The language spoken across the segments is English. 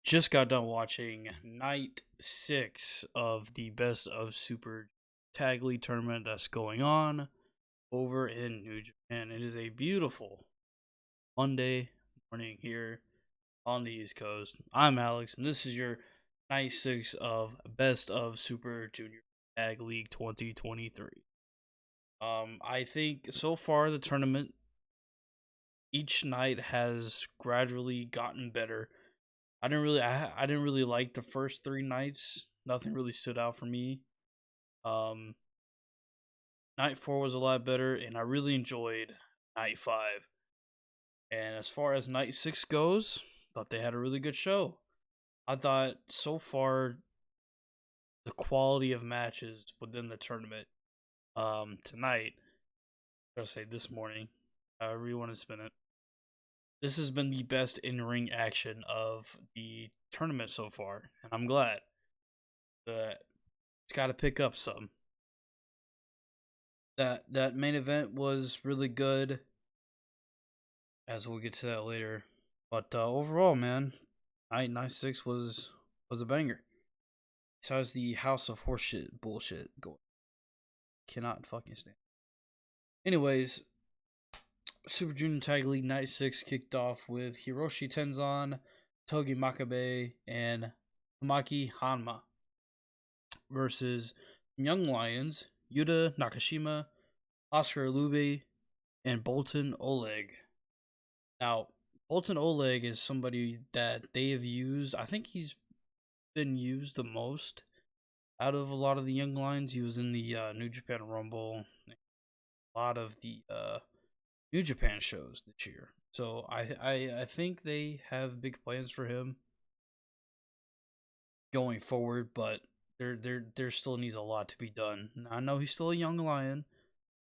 Just got done watching night 6 of the Best of Super Tag League tournament that's going on over in New Japan. It is a beautiful Monday morning here on the East Coast. I'm Alex, and this is your night 6 of Best of Super Junior Tag League 2023. I think so far the tournament each night has gradually gotten better. I didn't really like the first 3 nights. Nothing really stood out for me. Um, Night 4 was a lot better, and I really enjoyed night 5. And as far as night 6 goes, thought they had a really good show. I thought so far the quality of matches within the tournament tonight, I gotta say this morning, however you want to spin it, this has been the best in-ring action of the tournament so far, and I'm glad that it's got to pick up some. That main event was really good, as we'll get to that later. But overall, man, night 6 was a banger. Besides the House of Horseshit bullshit going, cannot fucking stand. Anyways, Super Junior Tag League Night 6 kicked off with Hiroshi Tenzan, Togi Makabe, and Tamaki Hanma versus Young Lions, Yuta Nakashima, Oscar Lube, and Bolton Oleg. Now, Bolton Oleg is somebody that they have used. I think he's been used the most out of a lot of the Young Lions. He was in the New Japan Rumble, a lot of the New Japan shows this year. So I think they have big plans for him going forward, but there still needs a lot to be done. Now, I know he's still a young lion.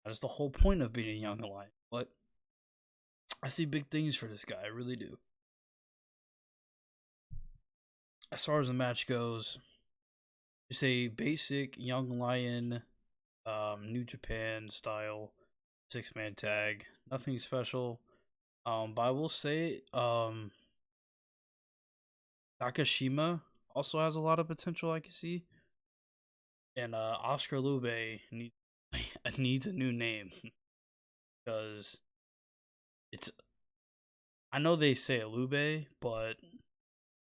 That is the whole point of being a young lion. But I see big things for this guy. I really do. As far as the match goes, it's a basic young lion, New Japan style 6-man tag. Nothing special. But I will say, Nakashima also has a lot of potential I can see. And Oscar Lube needs a new name because it's. I know they say Lube, but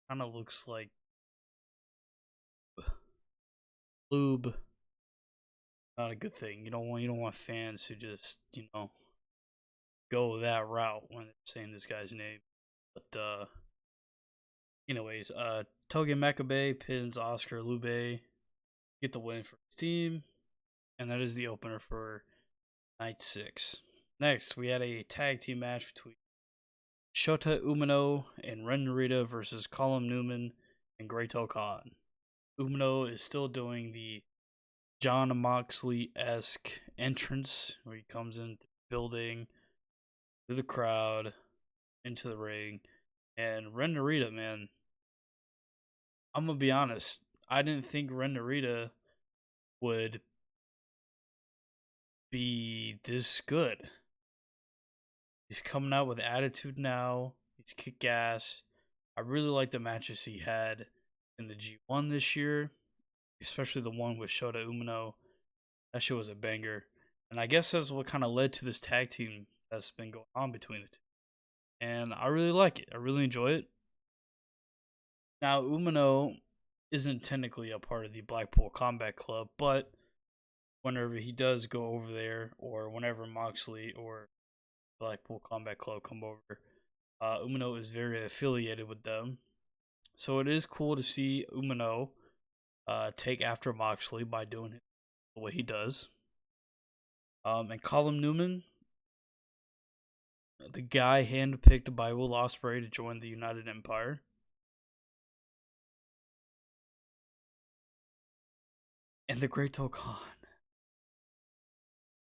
kind of looks like lube. Not a good thing. You don't want fans who just go that route when they're saying this guy's name. But anyways, Togi Makabe pins Oscar Lube, get the win for his team, and that is the opener for night 6. Next, we had a tag team match between Shota Umino and Ren Narita versus Colin Newman and Great Khan. Umino is still doing the John Moxley-esque entrance where he comes in the building, through the crowd, into the ring. And Ren Narita, man, I'm going to be honest. I didn't think Ren Narita would be this good. He's coming out with attitude now. He's kick ass. I really like the matches he had in the G1 this year, especially the one with Shota Umino. That shit was a banger. And I guess that's what kind of led to this tag team that's been going on between the two. And I really like it. I really enjoy it. Now, Umino isn't technically a part of the Blackpool Combat Club, but whenever he does go over there, or whenever Moxley or Blackpool Combat Club come over, Umino is very affiliated with them. So it is cool to see Umino take after Moxley by doing it the way he does. And Colin Newman, the guy handpicked by Will Ospreay to join the United Empire. And the Great Khan.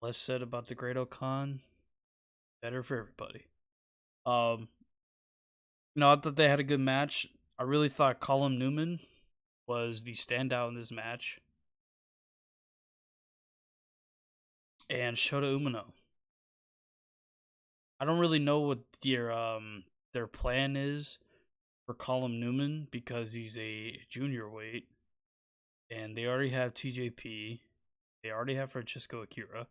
Less said about the Great Khan, better for everybody. I thought they had a good match. I really thought Colin Newman was the standout in this match. And Shota Umino. I don't really know what their plan is for Colin Newman because he's a junior weight, and they already have TJP. They already have Francisco Akira.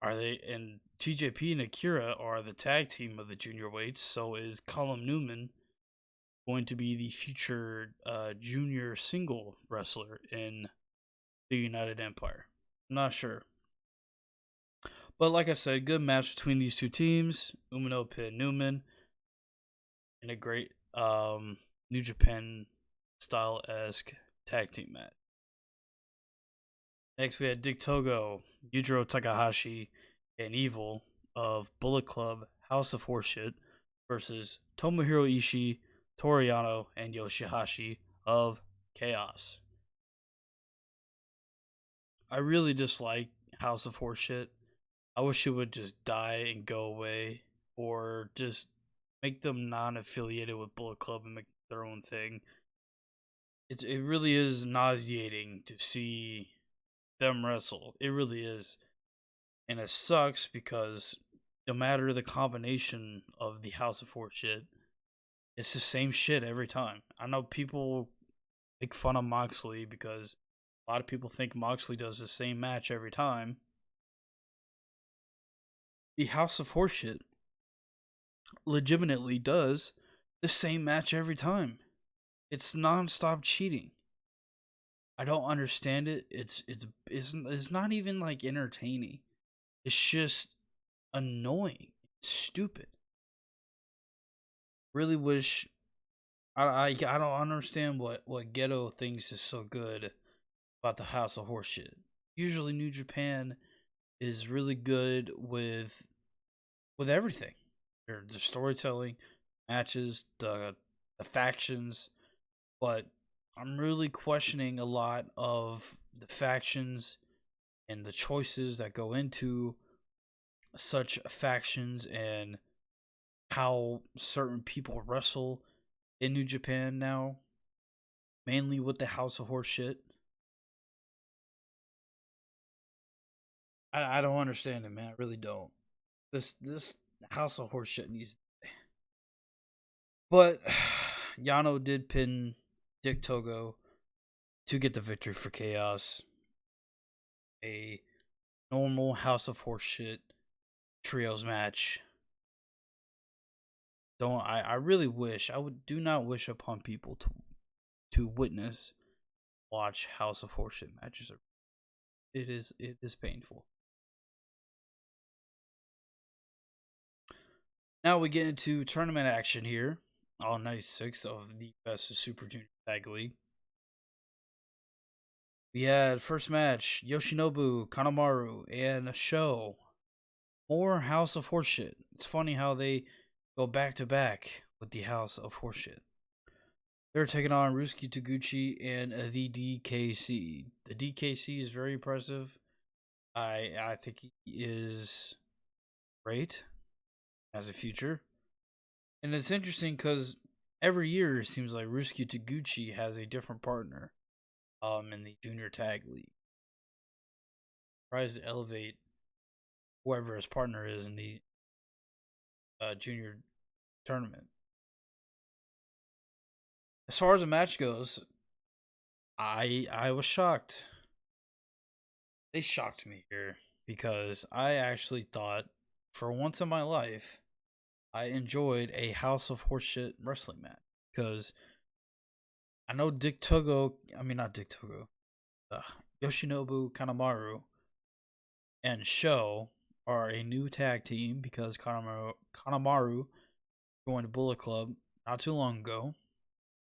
Are they and TJP and Akira are the tag team of the junior weights? So is Colin Newman going to be the future junior single wrestler in the United Empire? I'm not sure. But like I said, good match between these two teams. Umino Pin Newman in a great New Japan style esque tag team match. Next we had Dick Togo, Yujiro Takahashi, and Evil of Bullet Club House of Horseshit versus Tomohiro Ishii, Toriano, and Yoshihashi of Chaos. I really dislike House of Horseshit. I wish it would just die and go away, or just make them non-affiliated with Bullet Club and make their own thing. It really is nauseating to see them wrestle. It really is, and it sucks because no matter the combination of the House of Horseshit, it's the same shit every time. I know people make fun of Moxley because a lot of people think Moxley does the same match every time. The House of Horseshit legitimately does the same match every time. It's non-stop cheating. I don't understand it. It's not even like entertaining. It's just annoying. It's stupid. Really wish I don't understand what Ghetto thinks is so good about the House of Horseshit. Usually New Japan is really good with everything. The storytelling, matches, the factions, but I'm really questioning a lot of the factions and the choices that go into such factions and how certain people wrestle in New Japan now, mainly with the House of Horseshit. I don't understand it, man. I really don't. This House of Horseshit needs. But Yano did pin Dick Togo to get the victory for Chaos. A normal House of Horseshit trios match. I really wish, do not wish upon people to witness, watch House of Horseshit matches. It is painful. Now we get into tournament action here on night 6 of the Best of Super Junior Tag League. We had first match Yoshinobu Kanemaru and Sho. More House of Horseshit. It's funny how they go back to back with the House of Horseshit. They're taking on Ruski Taguchi and the DKC. The DKC is very impressive. I think he is great as a future. And it's interesting because every year it seems like Ruski Taguchi has a different partner in the Junior Tag League. Tries to elevate whoever his partner is in the junior tournament. As far as the match goes, I was shocked. They shocked me here because I actually thought, for once in my life, I enjoyed a House of Horseshit wrestling match because I know Yoshinobu Kanemaru and Sho are a new tag team because Kanemaru joined Bullet Club not too long ago.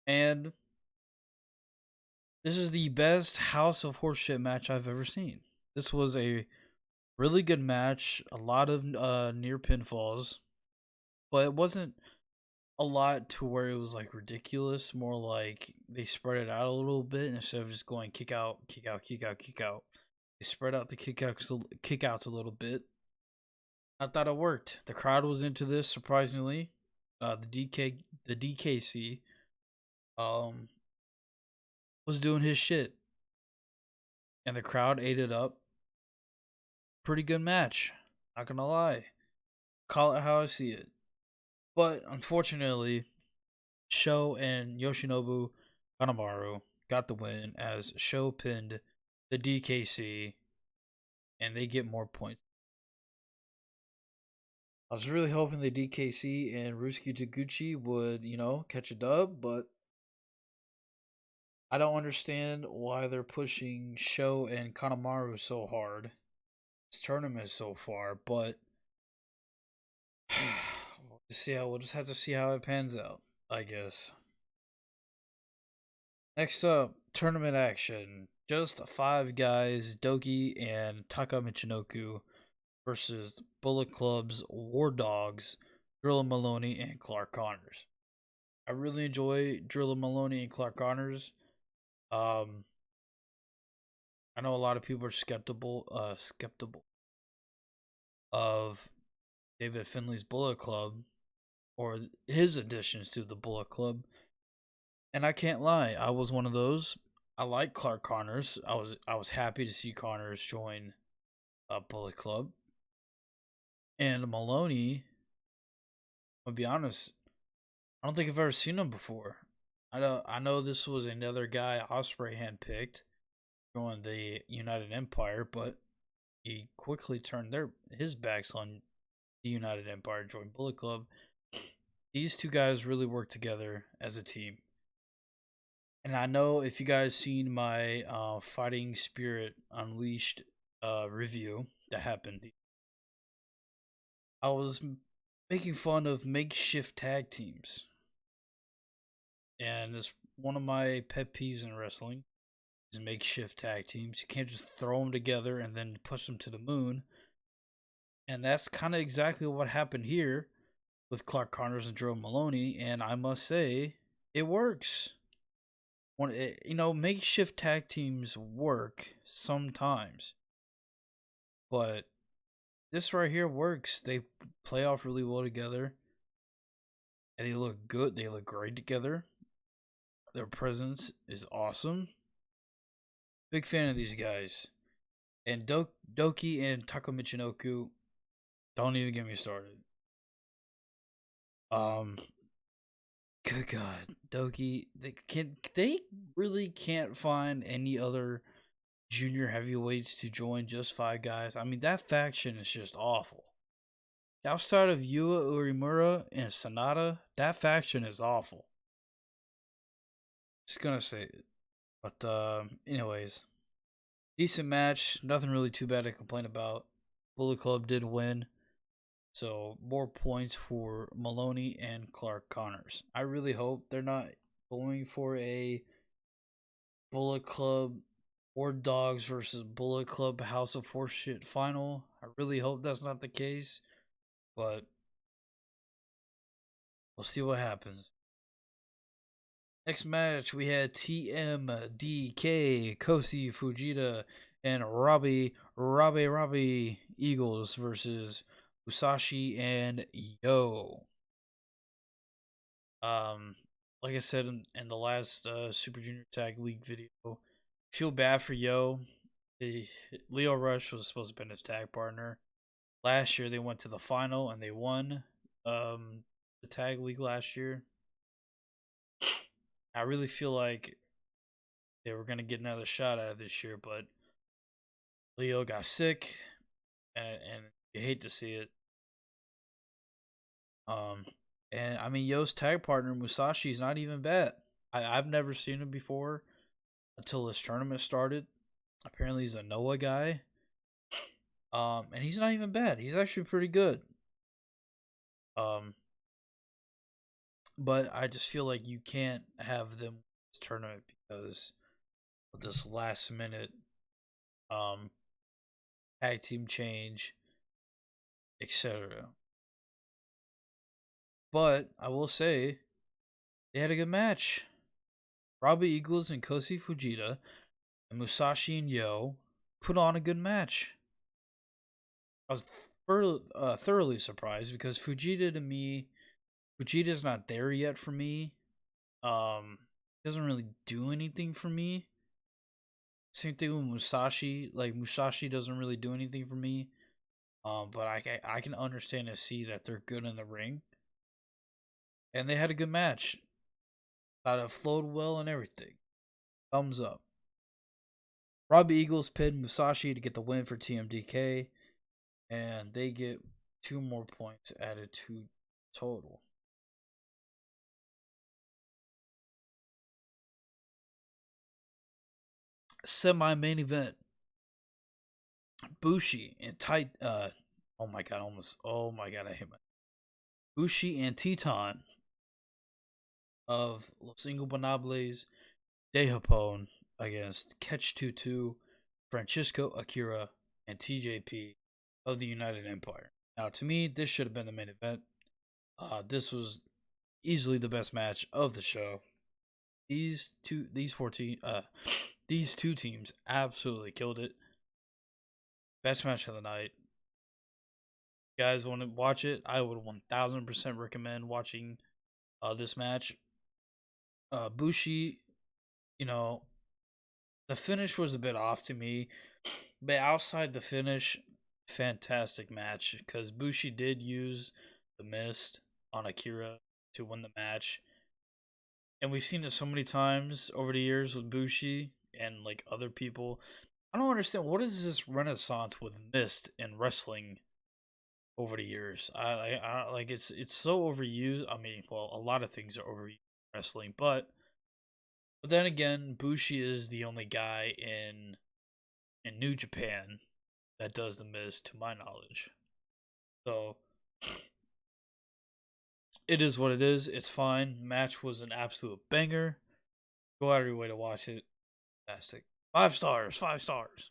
And this is the best House of Horseshit match I've ever seen. This was a really good match, a lot of near pinfalls, but it wasn't a lot to where it was like ridiculous. More like they spread it out a little bit instead of just going kick out, kick out, kick out, kick out. They spread out the kickouts a little bit. I thought it worked. The crowd was into this surprisingly. The DKC was doing his shit, and the crowd ate it up. Pretty good match. Not gonna lie. Call it how I see it. But unfortunately, Sho and Yoshinobu Kanemaru got the win as Sho pinned the DKC and they get more points. I was really hoping the DKC and Ruski Taguchi would, catch a dub, but I don't understand why they're pushing Sho and Kanemaru so hard. This tournament so far, but we'll just have to see how it pans out, I guess. Next up, tournament action. Just five guys, Doki and Taka Michinoku versus Bullet Club's War Dogs, Drilla Maloney and Clark Connors. I really enjoy Drilla Maloney and Clark Connors. Um, I know a lot of people are skeptical of David Finley's Bullet Club or his additions to the Bullet Club. And I can't lie, I was one of those. I like Clark Connors. I was happy to see Connors join Bullet Club. And Maloney, I'll be honest, I don't think I've ever seen him before. I know this was another guy Osprey handpicked join the United Empire, but he quickly turned his backs on the United Empire, joined Bullet Club. These two guys really work together as a team. And I know if you guys seen my Fighting Spirit Unleashed review that happened, I was making fun of makeshift tag teams. And it's one of my pet peeves in wrestling is makeshift tag teams. You can't just throw them together and then push them to the moon. And that's kind of exactly what happened here with Clark Connors and Joe Maloney. And I must say, it works. Makeshift tag teams work sometimes. But this right here works. They play off really well together. And they look good. They look great together. Their presence is awesome. Big fan of these guys. And Doki and Taka Michinoku, don't even get me started. Good God, Doki, they really can't find any other junior heavyweights to join just five guys. I mean, that faction is just awful. Outside of Yua Uemura and Sanada, that faction is awful. Just gonna say it. But anyways, decent match. Nothing really too bad to complain about. Bullet Club did win. So more points for Maloney and Clark Connors. I really hope they're not going for a Bullet Club or Dogs versus Bullet Club House of Horseshit final. I really hope that's not the case. But we'll see what happens. Next match, we had TMDK, Kosi Fujita, and Robbie Eagles versus Musashi and Yo. Like I said in the last Super Junior Tag League video, feel bad for Yo. Leo Rush was supposed to be his tag partner. Last year they went to the final and they won the tag league last year. I really feel like they were gonna get another shot at it this year, but Leo got sick, and you hate to see it. And I mean, Yo's tag partner Musashi is not even bad. I've never seen him before until this tournament started. Apparently, he's a Noah guy. And he's not even bad. He's actually pretty good. But I just feel like you can't have them this tournament because of this last minute tag team change, etc. But I will say they had a good match. Robbie Eagles and Kosi Fujita and Musashi and Yo put on a good match. I was thoroughly surprised because Fujita's not there yet for me. Doesn't really do anything for me. Same thing with Musashi. Like Musashi doesn't really do anything for me. But I can understand and see that they're good in the ring. And they had a good match. Thought it flowed well and everything. Thumbs up. Robbie Eagles pinned Musashi to get the win for TMDK, and they get 2 more points added to total. Semi-main event. Bushi and oh my god, I hit my Bushi and Teton of Los Ingobernables de Japón against Catch 22, Francisco Akira, and TJP of the United Empire. Now, to me, this should have been the main event. This was easily the best match of the show. These two teams absolutely killed it. Best match of the night. If you guys want to watch it, I would 1000% recommend watching this match. Bushi, the finish was a bit off to me, but outside the finish, fantastic match because Bushi did use the mist on Akira to win the match. And we've seen it so many times over the years with Bushi and like other people. I don't understand what is this renaissance with mist and wrestling over the years. I like it's so overused. I mean, well, a lot of things are overused in wrestling, but then again, Bushi is the only guy in New Japan that does the mist, to my knowledge. So it is what it is. It's fine. Match was an absolute banger. Go out of your way to watch it. Fantastic. 5 stars. 5 stars.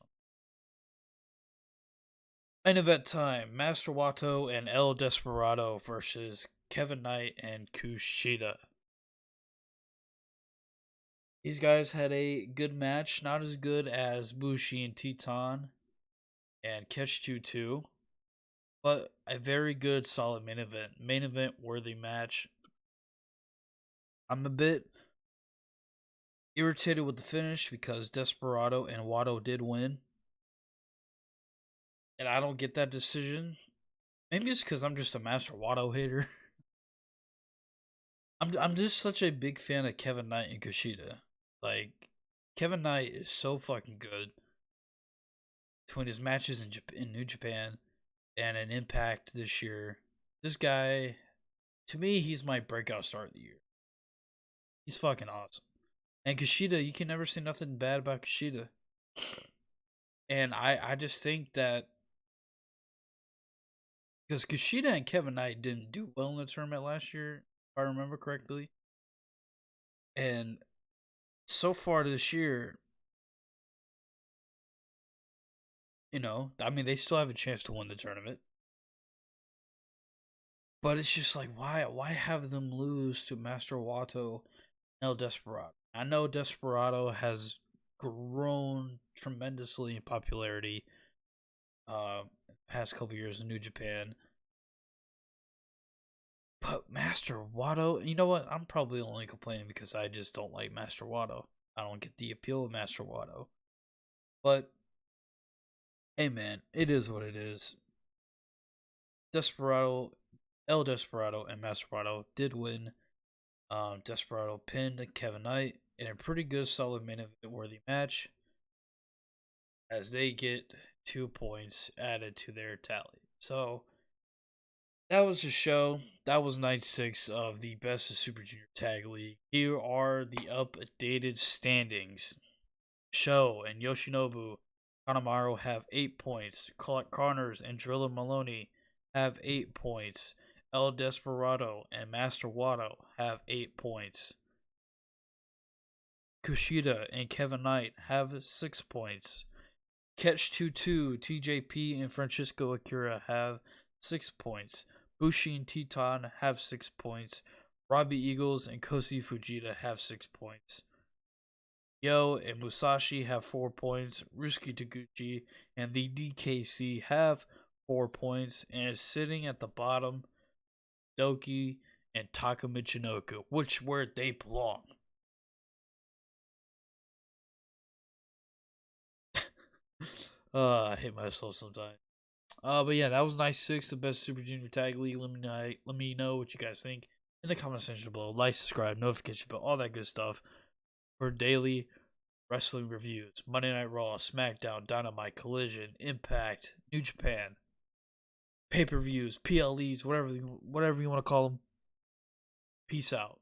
Main event time. Master Wato and El Desperado versus Kevin Knight and Kushida. These guys had a good match. Not as good as Bushi and Teton and Catch 2, but a very good, solid main event. Main event worthy match. I'm a bit irritated with the finish because Desperado and Wato did win. And I don't get that decision. Maybe it's because I'm just a Master Wato hater. I'm just such a big fan of Kevin Knight and Kushida. Like, Kevin Knight is so fucking good. Between his matches in New Japan and an Impact this year, this guy, to me, he's my breakout star of the year. He's fucking awesome. And Kushida, you can never say nothing bad about Kushida. And I just think that because Kushida and Kevin Knight didn't do well in the tournament last year, if I remember correctly. And so far this year, I mean, they still have a chance to win the tournament. But it's just like, why have them lose to Master Wato and El Desperado? I know Desperado has grown tremendously in popularity past couple years in New Japan. But Master Wato, you know what? I'm probably only complaining because I just don't like Master Wato. I don't get the appeal of Master Wato. But hey man, it is what it is. Desperado, El Desperado, and Master Wato did win. Desperado pinned Kevin Knight in a pretty good, solid main event worthy match as they get 2 points added to their tally. So that was the show. That was night 6 of the Best of Super Junior Tag League. Here are the updated standings. Sho and Yoshinobu Kanemaru have 8 points. Connors and Driller Maloney have 8 points. El Desperado and Master Wato have 8 points. Kushida and Kevin Knight have 6 points. Catch 2, TJP and Francisco Akira have 6 points. Bushi and Teton have 6 points. Robbie Eagles and Kosi Fujita have 6 points. Yo and Musashi have 4 points. Ruski Taguchi and the DKC have 4 points. And sitting at the bottom, Doki and Taka Michinoku, where they belong. I hate myself sometimes. But yeah, that was night 6, the Best Super Junior Tag League. Let me know what you guys think in the comment section below. Like, subscribe, notification bell, all that good stuff for daily wrestling reviews. Monday Night Raw, SmackDown, Dynamite, Collision, Impact, New Japan, pay-per-views, PLEs, whatever you want to call them. Peace out.